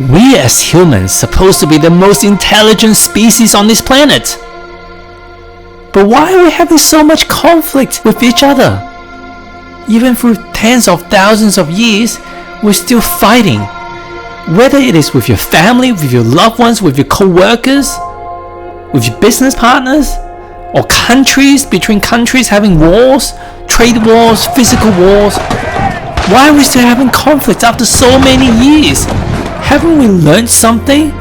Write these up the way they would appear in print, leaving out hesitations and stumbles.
We as humans supposed to be the most intelligent species on this planet. But why are we having so much conflict with each other? Even through tens of thousands of years, we're still fighting. Whether it is with your family, with your loved ones, with your co-workers, with your business partners, or countries, between countries having wars, trade wars, physical wars. Why are we still having conflict after so many years? Haven't we learned something?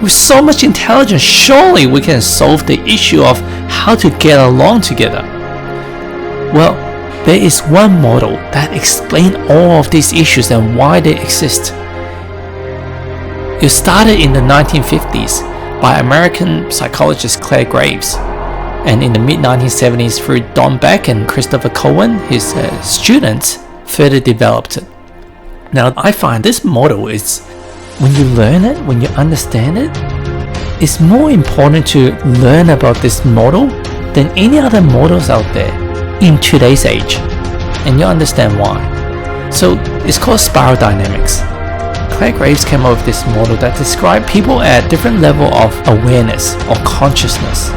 With so much intelligence, surely we can solve the issue of how to get along together. Well, there is one model that explains all of these issues and why they exist. It started in the 1950s by American psychologist Clare Graves, and in the mid-1970s through Don Beck and Christopher Cohen, his students, further developed it. Now I find this model is, when you learn it, when you understand it, it's more important to learn about this model than any other models out there in today's age, and you understand why. So it's called spiral dynamics. Clare Graves came up with this model that described people at different level of awareness or consciousness.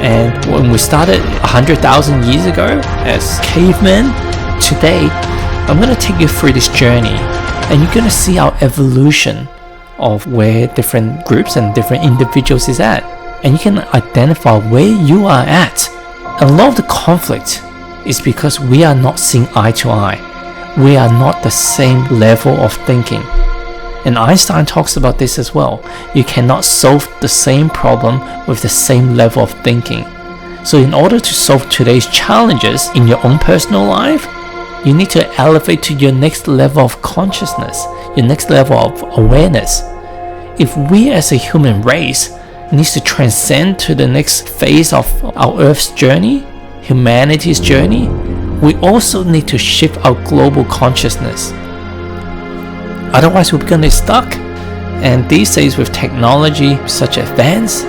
And when we started 100,000 years ago as cavemen, today I'm going to take you through this journey, and you're going to see our evolution of where different groups and different individuals is at, and you can identify where you are at. A lot of the conflict is because we are not seeing eye to eye. We are not the same level of thinking. And Einstein talks about this as well. You cannot solve the same problem with the same level of thinking. So in order to solve today's challenges in your own personal life, you need to elevate to your next level of consciousness, your next level of awareness. If we as a human race needs to transcend to the next phase of our Earth's journey, humanity's journey, we also need to shift our global consciousness. Otherwise, we're going to be stuck. And these days, with technology such advanced,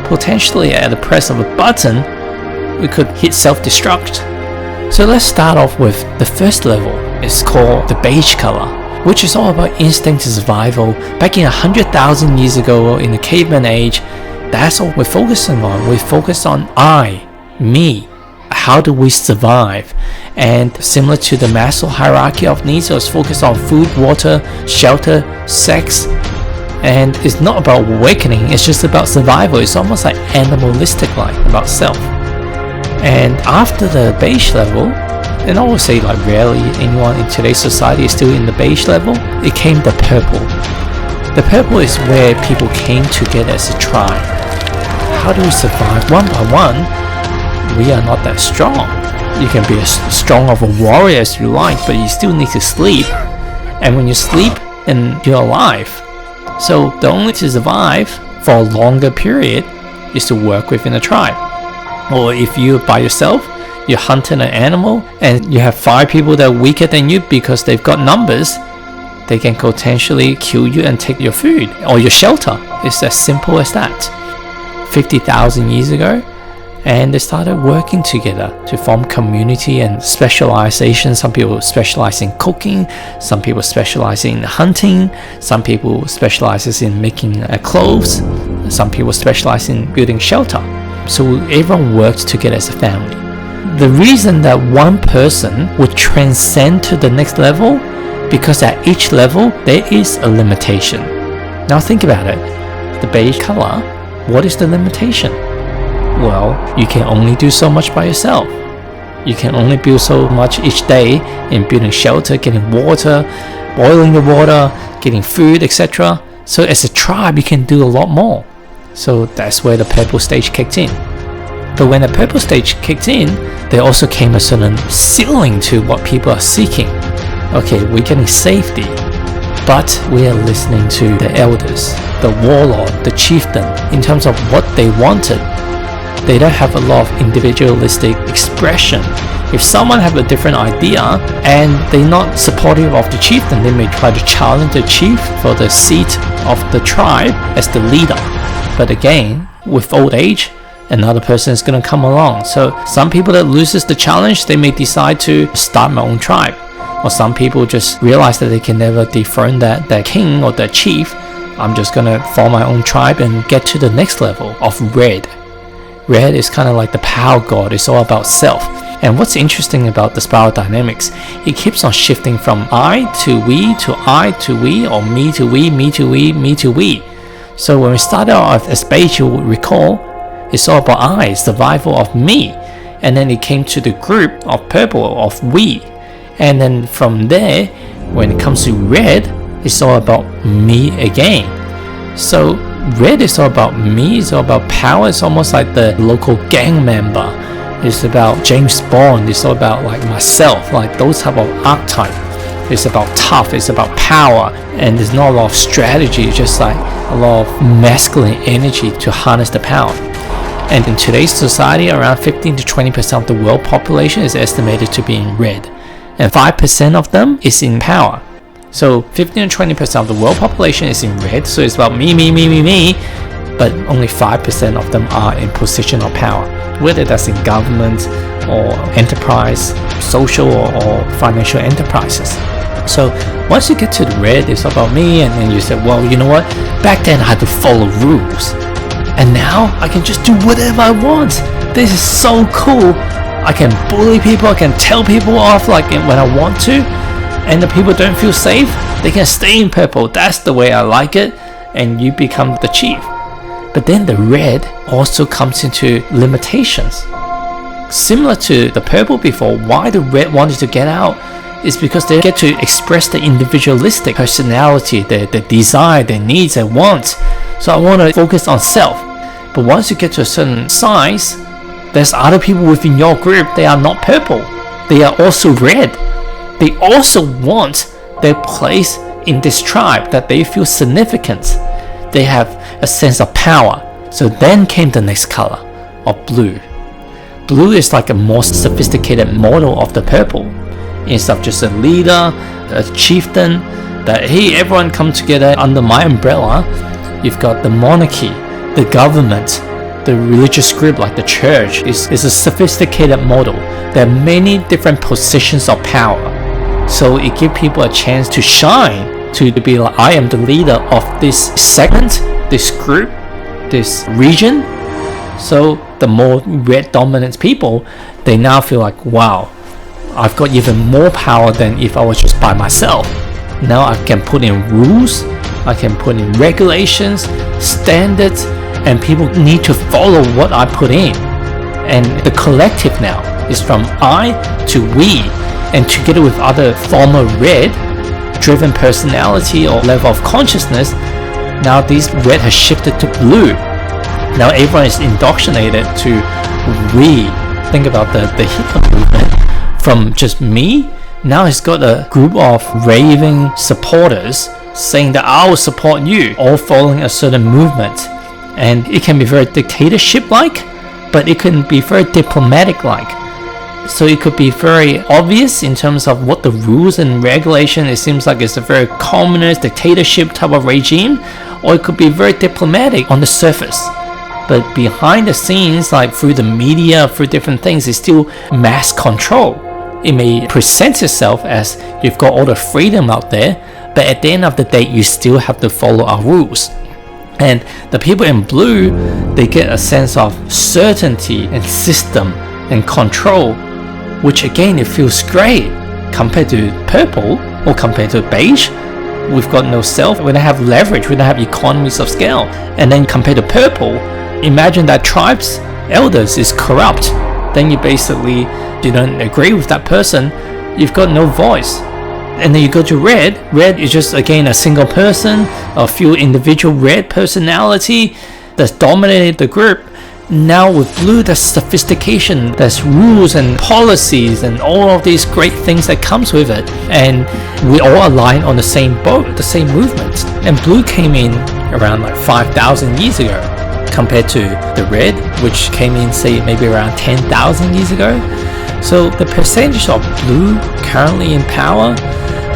potentially at the press of a button, we could hit self-destruct. So let's start off with the first level. It's called the beige color, which is all about instinct survival. Back in 100,000 years ago, in the caveman age, that's all we're focusing on. We focus on I, me. How do we survive? And similar to the Maslow hierarchy of needs, it was focused on food, water, shelter, sex. And it's not about awakening, it's just about survival. It's almost like animalistic, like about self. And after the beige level, and I would say like rarely anyone in today's society is still in the beige level, it came the purple. The purple is where people came together as a tribe. How do we survive? One by one, we are not that strong. You can be as strong of a warrior as you like, but you still need to sleep. And when you sleep, then you're alive. So the only way to survive for a longer period is to work within a tribe. Or if you're by yourself, you're hunting an animal, and you have 5 people that are weaker than you because they've got numbers, they can potentially kill you and take your food or your shelter. It's as simple as that. 50,000 years ago, and they started working together to form community and specialization. Some people specialize in cooking, some people specialize in hunting, some people specialize in making clothes, some people specialize in building shelter. So everyone worked together as a family. The reason that one person would transcend to the next level, because at each level there is a limitation. Now think about it. The beige color, what is the limitation? Well, you can only do so much by yourself. You can only build so much each day in building shelter, getting water, boiling the water, getting food, etc. So as a tribe, you can do a lot more. So that's where the purple stage kicked in. But when the purple stage kicked in, there also came a certain ceiling to what people are seeking. Okay, we're getting safety, but we are listening to the elders, the warlord, the chieftain, in terms of what they wanted. They don't have a lot of individualistic expression. If someone have a different idea and they're not supportive of the chieftain, they may try to challenge the chief for the seat of the tribe as the leader. But again, with old age, another person is going to come along. So some people that loses the challenge, they may decide to start my own tribe. Or some people just realize that they can never dethrone their king or their chief. I'm just gonna form my own tribe and get to the next level of red. Red is kind of like the power god. It's all about self. And what's interesting about the spiral dynamics, it keeps on shifting from I to we to I to we, or me to we, me to we, me to we. So when we started off as beige, you will recall, it's all about I, survival of me. And then it came to the group of purple, of we. And then from there, when it comes to red, it's all about me again. So red is all about me, it's all about power. It's almost like the local gang member. It's about James Bond. It's all about like myself, like those type of archetype. It's about tough, it's about power, and there's not a lot of strategy, it's just like a lot of masculine energy to harness the power. And in today's society, around 15 to 20% of the world population is estimated to be in red, and 5% of them is in power. So 15 to 20% of the world population is in red, so it's about me, but only 5% of them are in position of power, whether that's in government or enterprise, social or financial enterprises. So once you get to the red, it's about me, and then you say, well, you know what, back then I had to follow rules, and now I can just do whatever I want. This is so cool. I can bully people, I can tell people off like when I want to, and the people don't feel safe, they can stay in purple. That's the way I like it, and you become the chief. But then the red also comes into limitations. Similar to the purple before, why the red wanted to get out is because they get to express their individualistic personality, their desire, their needs, their wants. So I want to focus on self. But once you get to a certain size, there's other people within your group, they are not purple. They are also red. They also want their place in this tribe, that they feel significant. They have a sense of power. So then came the next color of blue. Blue is like a more sophisticated model of the purple. Instead of just a leader, a chieftain, that hey, everyone come together under my umbrella, you've got the monarchy, the government, the religious group like the church is a sophisticated model. There are many different positions of power. So it gives people a chance to shine, to be like, I am the leader of this segment, this group, this region. So the more red dominant people, they now feel like, wow, I've got even more power than if I was just by myself. Now I can put in rules, I can put in regulations, standards, and people need to follow what I put in. And the collective now is from I to we, and together with other former red driven personality or level of consciousness, now this red has shifted to blue. Now everyone is indoctrinated to we. Think about the hip-hop movement. From just me, now it's got a group of raving supporters saying that I will support you, all following a certain movement. And it can be very dictatorship-like, but it can be very diplomatic-like. So it could be very obvious in terms of what the rules and regulation, it seems like it's a very communist dictatorship type of regime, or it could be very diplomatic on the surface. But behind the scenes, like through the media, through different things, it's still mass control. It may present itself as you've got all the freedom out there, but at the end of the day, you still have to follow our rules. And the people in blue, they get a sense of certainty and system and control, which again, it feels great compared to purple or compared to beige. We've got no self, we don't have leverage, we don't have economies of scale. And then compared to purple, imagine that tribe's elders is corrupt. Then you basically, you don't agree with that person, you've got no voice. And then you go to red is just again a single person, a few individual red personality that's dominated the group. Now with blue, there's sophistication, there's rules and policies and all of these great things that comes with it. And we all align on the same boat, the same movement. And blue came in around like 5,000 years ago compared to the red, which came in say maybe around 10,000 years ago. So the percentage of blue currently in power,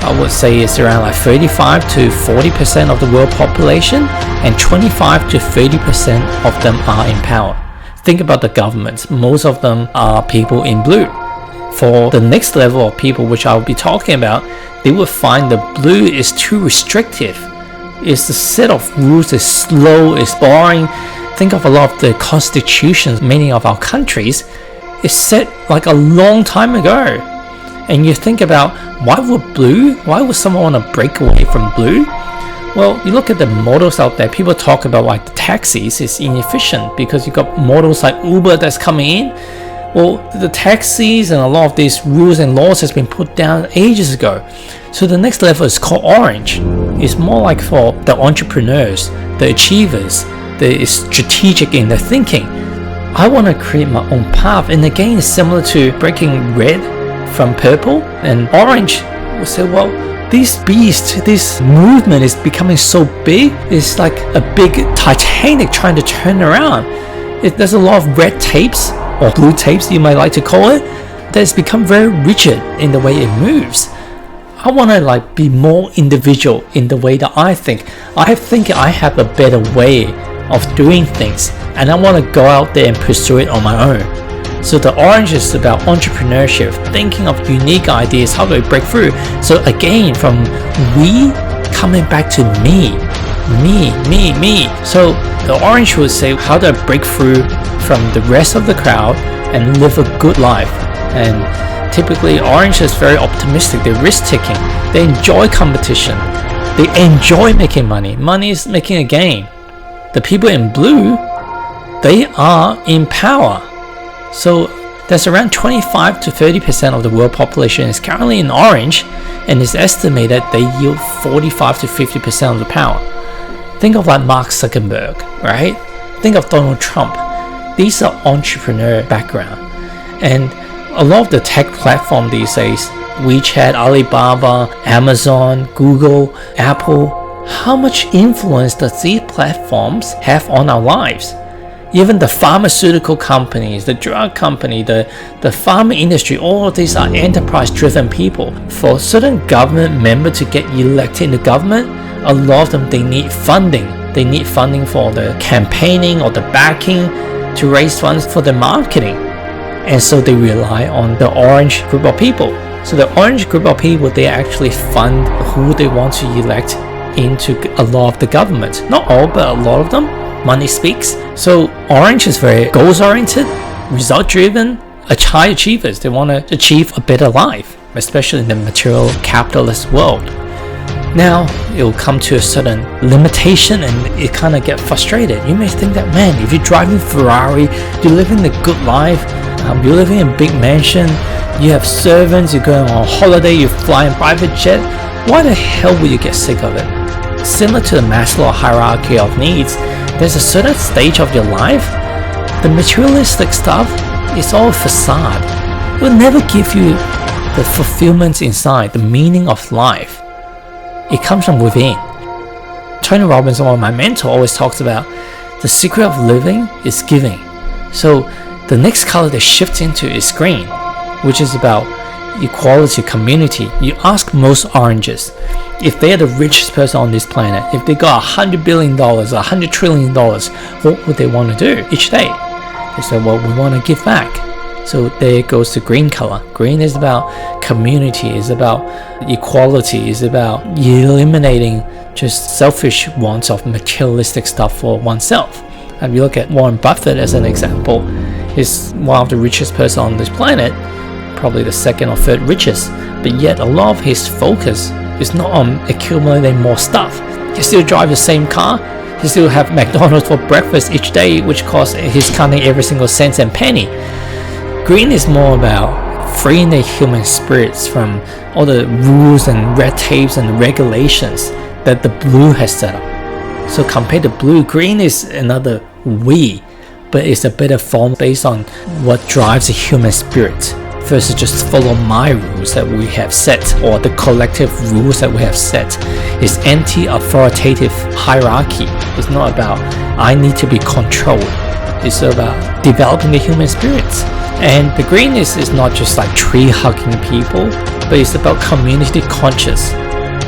I would say it's around like 35 to 40% of the world population, and 25 to 30% of them are in power. Think about the governments. Most of them are people in blue. For the next level of people, which I'll be talking about, they would find the blue is too restrictive. It's the set of rules is slow, it's boring. Think of a lot of the constitutions, many of our countries, is set like a long time ago. And you think about, why would someone want to break away from blue? Well, you look at the models out there, people talk about like the taxis is inefficient because you got models like Uber that's coming in. Well, the taxis and a lot of these rules and laws has been put down ages ago. So the next level is called orange. It's more like for the entrepreneurs, the achievers, the strategic in their thinking. I want to create my own path. And again, it's similar to breaking red from purple, and orange will say, well, this beast, this movement is becoming so big. It's like a big Titanic trying to turn around. There's a lot of red tapes, or blue tapes you might like to call it, that's become very rigid in the way it moves. I want to like be more individual in the way that I think. I think I have a better way of doing things, and I want to go out there and pursue it on my own. So the orange is about entrepreneurship, thinking of unique ideas, how do I break through? So again, from we coming back to me. So the orange would say, how do I break through from the rest of the crowd and live a good life? And typically orange is very optimistic, they're risk-taking, they enjoy competition, they enjoy making money. Money is making a gain. The people in blue, they are in power. So there's around 25 to 30% of the world population is currently in orange, and it's estimated they yield 45 to 50% of the power. Think of like Mark Zuckerberg, right? Think of Donald Trump. These are entrepreneur background. And a lot of the tech platform these days, WeChat, Alibaba, Amazon, Google, Apple, how much influence does these platforms have on our lives? Even the pharmaceutical companies, the drug company, the pharma industry, all of these are enterprise-driven people. For certain government member to get elected in the government, a lot of them, they need funding. They need funding for the campaigning or the backing to raise funds for the marketing. And so they rely on the orange group of people. So the orange group of people, they actually fund who they want to elect into a lot of the government. Not all, but a lot of them. Money speaks. So orange is very goals-oriented, result-driven, high achievers. They want to achieve a better life, especially in the material capitalist world. Now it will come to a certain limitation and it kind of get frustrated. You may think that, man, if you're driving Ferrari, you're living the good life, you're living in a big mansion, you have servants, you're going on holiday, you're flying private jet, why the hell would you get sick of it? Similar to the Maslow hierarchy of needs, there's a certain stage of your life, the materialistic stuff is all facade. It will never give you the fulfillment inside, the meaning of life. It comes from within. Tony Robbins, one of my mentors, always talks about the secret of living is giving. So the next color that shifts into is green, which is about equality, community. You ask most oranges, if they're the richest person on this planet, if they got $100 billion, $100 trillion, what would they want to do each day? They say, well, we want to give back. So there goes the green color. Green is about community, is about equality, is about eliminating just selfish wants of materialistic stuff for oneself. And you look at Warren Buffett as an example, he's one of the richest person on this planet, probably the second or third richest, but yet a lot of his focus is not on accumulating more stuff. He still drives the same car, he still have McDonald's for breakfast each day, which costs, he's counting every single cent and penny. Green is more about freeing the human spirits from all the rules and red tapes and regulations that the blue has set up. So compared to blue, green is another we, but it's a better form based on what drives the human spirit versus just follow my rules that we have set or the collective rules that we have set. It's anti-authoritative hierarchy. It's not about I need to be controlled. It's about developing the human spirits. And the green is not just like tree hugging people, but it's about community conscious.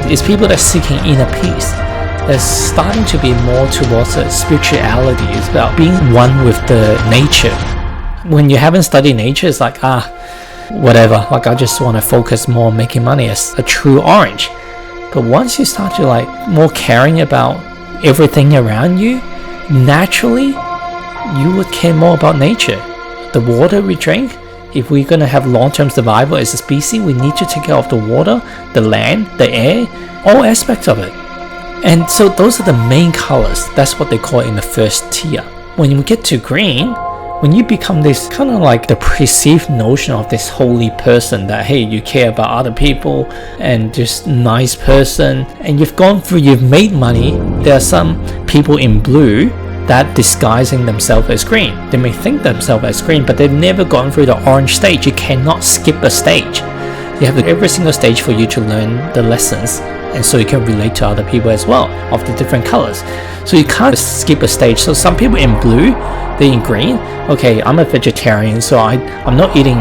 It's people that are seeking inner peace. That's starting to be more towards spirituality. It's about being one with the nature. When you haven't studied nature, it's like, whatever, like I just want to focus more on making money as a true orange. But once you start to like more caring about everything around you, naturally you would care more about nature. The water we drink, if we're going to have long-term survival as a species, we need to take care of the water, the land, the air, all aspects of it. And so those are the main colors. That's what they call it in the first tier. When you get to green, when you become this kind of like the perceived notion of this holy person that, hey, you care about other people and just nice person, and you've made money, there are some people in blue that disguising themselves as green. They may think themselves as green, but they've never gone through the orange stage. You cannot skip a stage. You have every single stage for you to learn the lessons, and so you can relate to other people as well of the different colors. So you can't skip a stage. So some people in blue, they're in green. Okay, I'm a vegetarian, so I'm not eating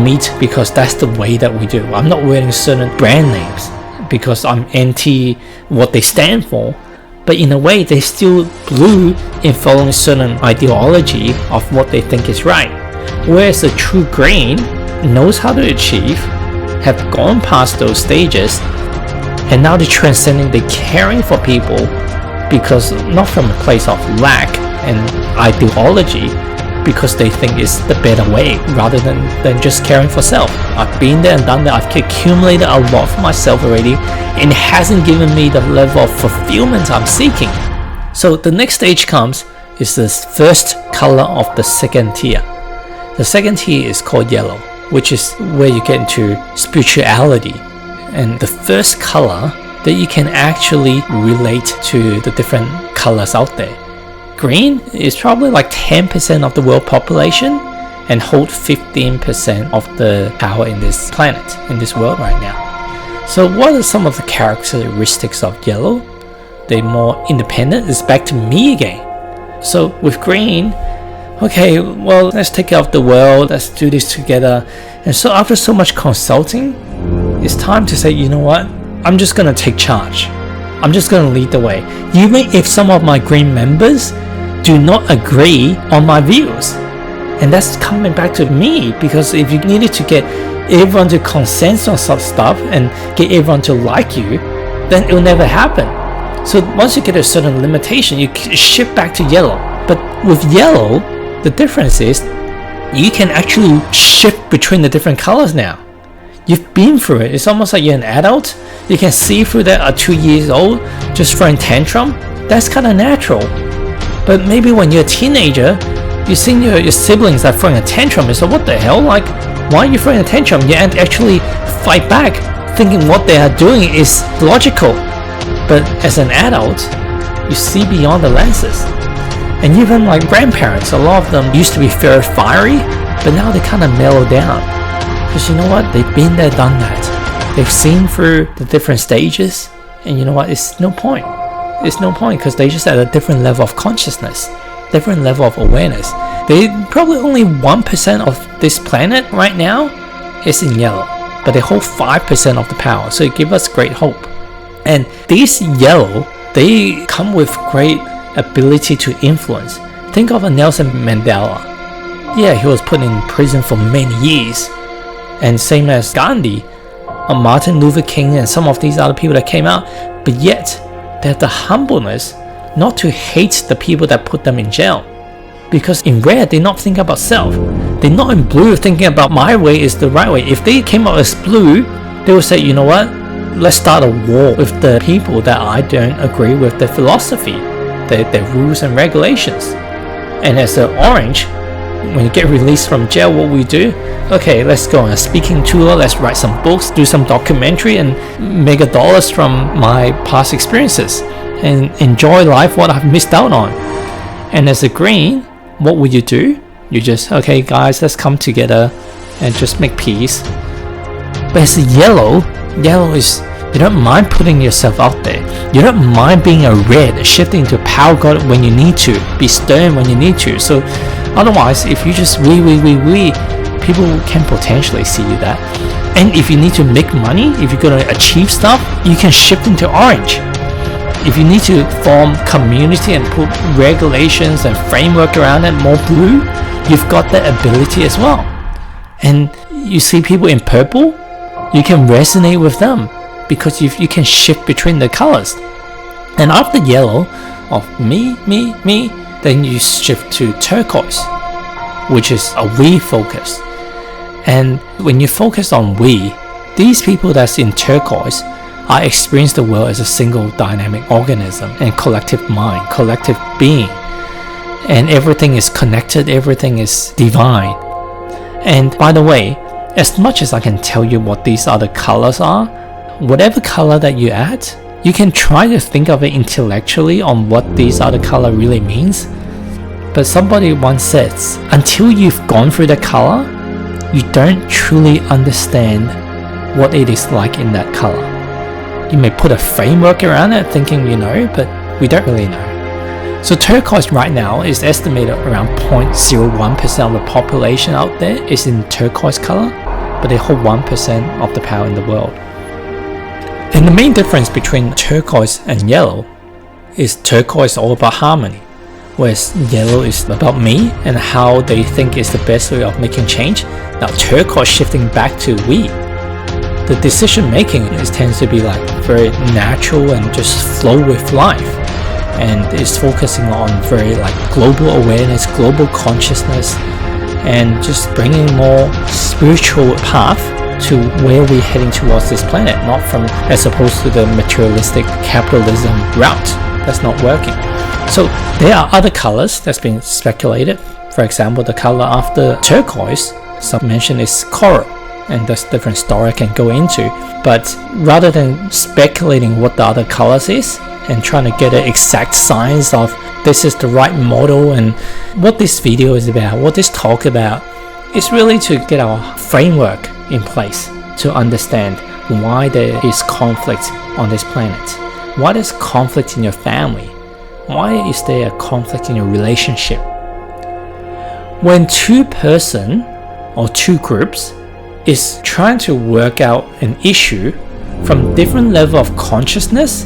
meat because that's the way that we do. I'm not wearing certain brand names because I'm anti what they stand for. But in a way, they're still blue in following certain ideology of what they think is right. Whereas a true green knows how to achieve, have gone past those stages, and now they're transcending, they're caring for people, because not from a place of lack and ideology, because they think it's the better way rather than just caring for self. I've been there and done that. I've accumulated a lot for myself already, and it hasn't given me the level of fulfillment I'm seeking. So the next stage comes is the first color of the second tier. The second tier is called yellow, which is where you get into spirituality. And the first color that you can actually relate to the different colors out there. Green is probably like 10% of the world population and hold 15% of the power in this planet, in this world right now. So what are some of the characteristics of yellow? They're more independent. It's back to me again. So with green, okay, well, let's take care of the world. Let's do this together. And so after so much consulting, it's time to say, you know what? I'm just going to take charge. I'm just going to lead the way. Even if some of my green members do not agree on my views. And that's coming back to me, because if you needed to get everyone to consent on some stuff and get everyone to like you, then it will never happen. So once you get a certain limitation, you shift back to yellow. But with yellow, the difference is you can actually shift between the different colors now. You've been through it. It's almost like you're an adult. You can see through that at 2 years old, just throwing tantrum. That's kind of natural. But maybe when you're a teenager, you're seeing your siblings are throwing a tantrum. So what the hell? Like, why are you throwing a tantrum? You can't actually fight back, thinking what they are doing is logical. But as an adult, you see beyond the lenses. And even like grandparents, a lot of them used to be very fiery, but now they kind of mellow down. Because you know what? They've been there, done that. They've seen through the different stages, and you know what? It's no point. It's no point, because they're just at a different level of consciousness, different level of awareness. They probably only 1% of this planet right now is in yellow, but they hold 5% of the power. So it gives us great hope. And these yellow, they come with great ability to influence. Think of a Nelson Mandela. Yeah, he was put in prison for many years. And same as Gandhi, Martin Luther King, and some of these other people that came out. But yet, they have the humbleness not to hate the people that put them in jail. Because in red, they're not thinking about self. They're not in blue thinking about my way is the right way. If they came out as blue, they would say, you know what? Let's start a war with the people that I don't agree with their philosophy, their rules and regulations. And as an orange, when you get released from jail, what we do? Okay, let's go on a speaking tour, let's write some books, do some documentary, and make $1 from my past experiences and enjoy life what I've missed out on. And as a green, what would you do? You just, okay guys, let's come together and just make peace. But as a yellow is, you don't mind putting yourself out there. You don't mind being a red, shifting to power god when you need to, be stern when you need to. So otherwise, if you just we, people can potentially see you that. And if you need to make money, if you're going to achieve stuff, you can shift into orange. If you need to form community and put regulations and framework around it, more blue, you've got that ability as well. And you see people in purple, you can resonate with them because you can shift between the colors. And after yellow, of me, then you shift to turquoise, which is a we focus. And when you focus on we, these people that's in turquoise are experiencing the world as a single dynamic organism and collective mind, collective being. And everything is connected, everything is divine. And by the way, as much as I can tell you what these other colors are, whatever color that you add, you can try to think of it intellectually on what these other color really means. But somebody once says, until you've gone through the color, you don't truly understand what it is like in that color. You may put a framework around it thinking you know, but we don't really know. So turquoise right now is estimated around 0.01% of the population out there is in turquoise color, but they hold 1% of the power in the world. And the main difference between turquoise and yellow is turquoise is all about harmony, whereas yellow is about me and how they think is the best way of making change. Now turquoise shifting back to we. The decision making tends to be like very natural and just flow with life, and is focusing on very like global awareness, global consciousness, and just bringing more spiritual path to where we're heading towards this planet, not from as opposed to the materialistic capitalism route that's not working. So there are other colors that's been speculated. For example, the color after turquoise, some mention is coral, and there's different story I can go into. But rather than speculating what the other colors is and trying to get an exact science of this is the right model and what this video is about, what this talk about, is really to get our framework in place to understand why there is conflict on this planet. Why there's conflict in your family? Why is there a conflict in your relationship? When two person or two groups is trying to work out an issue from different level of consciousness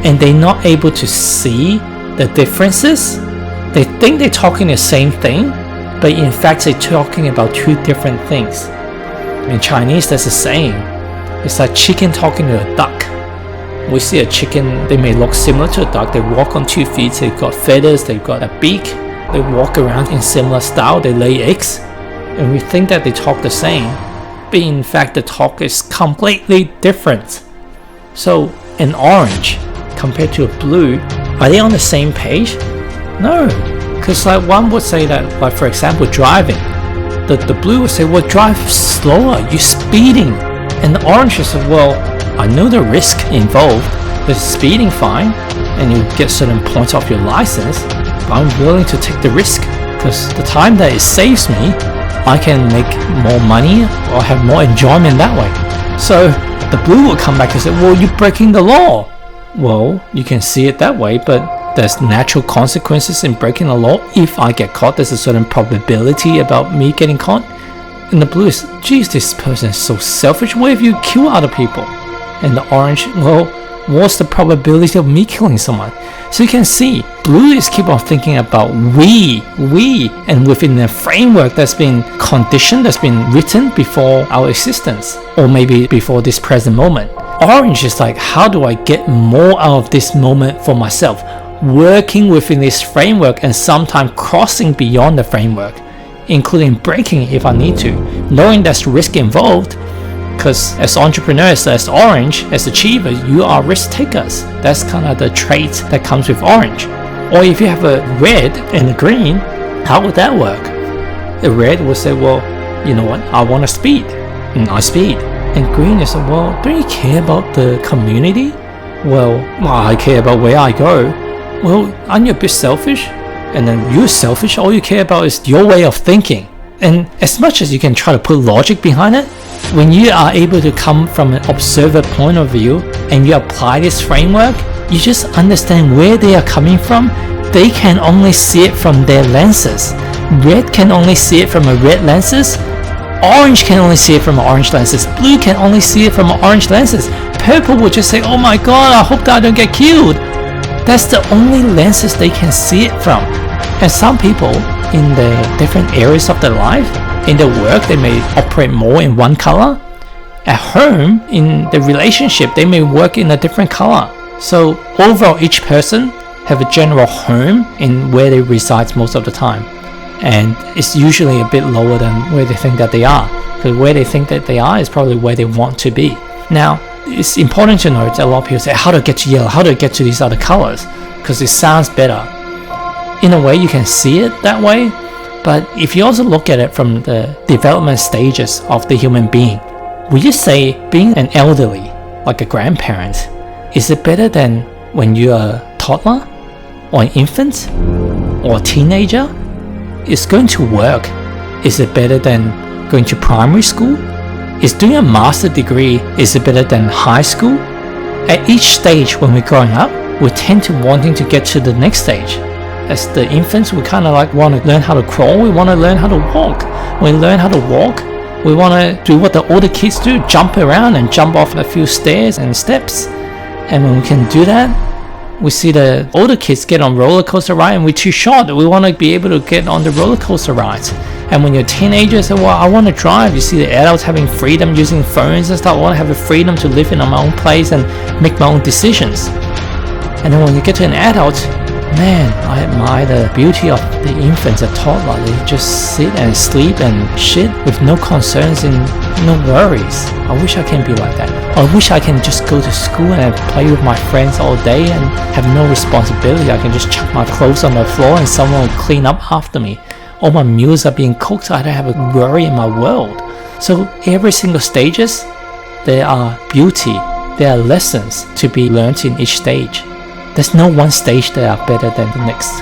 and they're not able to see the differences, they think they're talking the same thing, but in fact they're talking about two different things. In Chinese there's a saying, it's like chicken talking to a duck. We see a chicken, they may look similar to a duck, they walk on 2 feet, they've got feathers, they've got a beak, they walk around in similar style, they lay eggs, and we think that they talk the same, but in fact the talk is completely different. So an orange compared to a blue, are they on the same page? No, because like one would say that, like for example driving, the blue would say, well, drive slower, you're speeding, and the orange would say, well, I know the risk involved, but speeding fine, and you get certain points off your license, but I'm willing to take the risk, because the time that it saves me, I can make more money or have more enjoyment that way. So the blue will come back and say, well, you're breaking the law. Well, you can see it that way, but there's natural consequences in breaking the law. If I get caught, there's a certain probability about me getting caught. And the blue is, geez, this person is so selfish. What if you kill other people? And the orange, well, what's the probability of me killing someone? So you can see, blue is keep on thinking about we, and within the framework that's been conditioned, that's been written before our existence, or maybe before this present moment. Orange is like, how do I get more out of this moment for myself? Working within this framework and sometimes crossing beyond the framework, including breaking it if I need to, knowing there's risk involved. Because as entrepreneurs, as orange, as achievers, you are risk takers. That's kind of the trait that comes with orange. Or if you have a red and a green, how would that work? The red will say, well, you know what, I want to speed, and I speed. And green is, well, don't you care about the community? Well, I care about where I go. Well, aren't you a bit selfish? And then you're selfish, all you care about is your way of thinking. And as much as you can try to put logic behind it, when you are able to come from an observer point of view and you apply this framework, you just understand where they are coming from. They can only see it from their lenses. Red can only see it from a red lenses. Orange can only see it from orange lenses. Blue can only see it from orange lenses. Purple will just say, oh my god, I hope that I don't get killed. That's the only lenses they can see it from. And some people in the different areas of their life, In their work, they may operate more in one color. At home, in the relationship, they may work in a different color. So overall, each person have a general home in where they reside most of the time. And it's usually a bit lower than where they think that they are. Because where they think that they are is probably where they want to be. Now, it's important to note that a lot of people say, how do I get to yellow? How do I get to these other colors? Because it sounds better. In a way, you can see it that way. But if you also look at it from the development stages of the human being, would you say being an elderly, like a grandparent, is it better than when you're a toddler or an infant or a teenager? It's going to work. Is it better than going to primary school? Is doing a master's degree, is it better than high school? At each stage when we're growing up, we tend to wanting to get to the next stage. As the infants, we kind of like want to learn how to crawl, we want to learn how to walk. When we learn how to walk, we want to do what the older kids do, jump around and jump off a few stairs and steps. And when we can do that, we see the older kids get on roller coaster ride and we're too short. We want to be able to get on the roller coaster rides. And when you're a teenager, you say, well, I want to drive. You see the adults having freedom using phones and stuff. I want to have the freedom to live in my own place and make my own decisions. And then when you get to an adult, man, I admire the beauty of the infants, the toddler. They just sit and sleep and shit with no concerns and no worries. I wish I can be like that. I wish I can just go to school and play with my friends all day and have no responsibility. I can just chuck my clothes on the floor and someone will clean up after me. All my meals are being cooked, so I don't have a worry in my world. So every single stages, there are beauty, there are lessons to be learned in each stage. There's no one stage that are better than the next.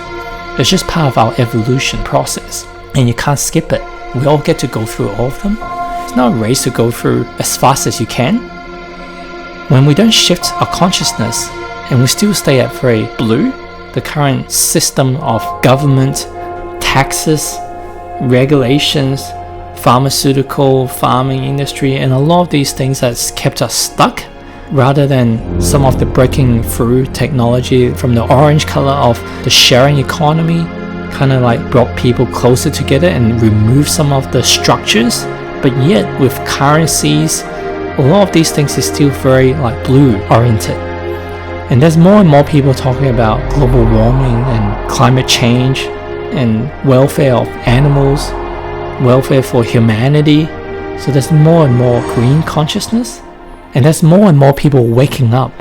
It's just part of our evolution process, and you can't skip it. We all get to go through all of them. It's not a race to go through as fast as you can. When we don't shift our consciousness and we still stay at very blue, the current system of government, taxes, regulations, pharmaceutical, farming industry, and a lot of these things that's kept us stuck, rather than some of the breaking through technology from the orange color of the sharing economy, kind of like brought people closer together and removed some of the structures. But yet with currencies, a lot of these things is still very like blue oriented. And there's more and more people talking about global warming and climate change and welfare of animals, welfare for humanity. So there's more and more green consciousness, and there's more and more people waking up.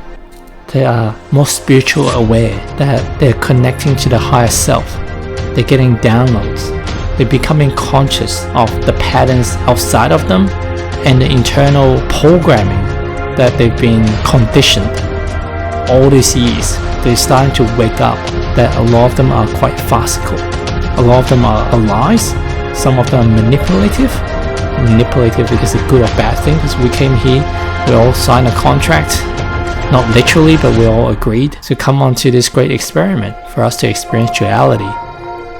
They are more spiritual aware, that they're connecting to the higher self. They're getting downloads. They're becoming conscious of the patterns outside of them and the internal programming that they've been conditioned all these years. They're starting to wake up that a lot of them are quite farcical. A lot of them are lies. Some of them are manipulative. Manipulative is a good or bad thing, because we came here, we all signed a contract, not literally, but we all agreed to come onto this great experiment for us to experience duality.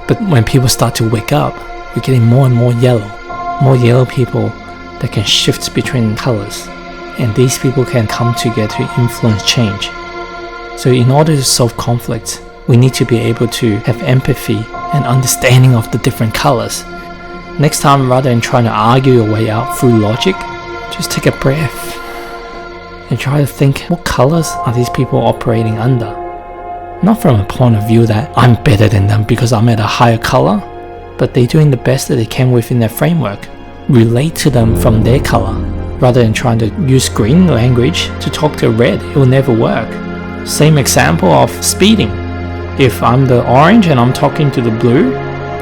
But when people start to wake up, we're getting more and more yellow people that can shift between colors, and these people can come together to influence change. So in order to solve conflict, we need to be able to have empathy and understanding of the different colors. Next time, rather than trying to argue your way out through logic, just take a breath and try to think, what colors are these people operating under? Not from a point of view that I'm better than them because I'm at a higher color, but they're doing the best that they can within their framework. Relate to them from their color, rather than trying to use green language to talk to red. It will never work. Same example of speeding. If I'm the orange and I'm talking to the blue,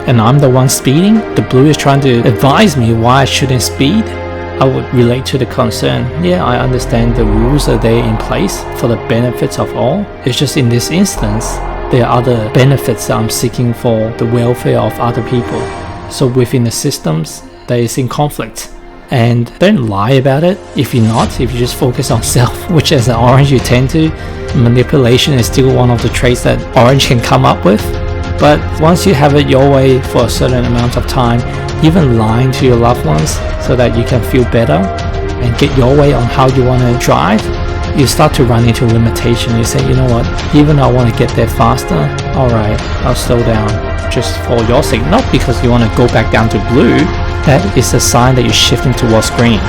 and I'm the one speeding, the blue is trying to advise me why I shouldn't speed, I would relate to the concern. Yeah, I understand the rules are there in place for the benefits of all. It's just in this instance, there are other benefits that I'm seeking for the welfare of other people. So within the systems, that is in conflict. And don't lie about it. If you're not, if you just focus on self, which as an orange you tend to, manipulation is still one of the traits that orange can come up with. But once you have it your way for a certain amount of time, even lying to your loved ones so that you can feel better and get your way on how you want to drive, you start to run into limitation. You say, you know what, even though I want to get there faster, alright, I'll slow down just for your sake. Not because you want to go back down to blue that is a sign that you're shifting towards green.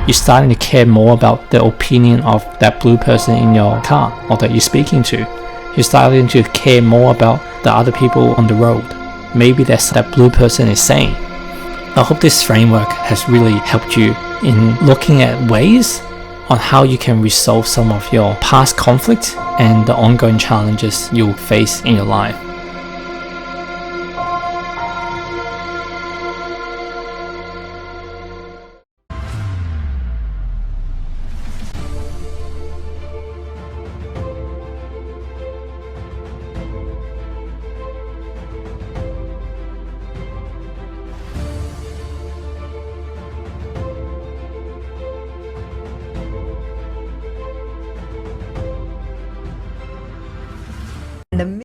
You're starting to care more about the opinion of that blue person in your car or that you're speaking to. You're starting to care more about the other people on the road. Maybe that's that blue person is saying. I hope this framework has really helped you in looking at ways on how you can resolve some of your past conflict and the ongoing challenges you'll face in your life.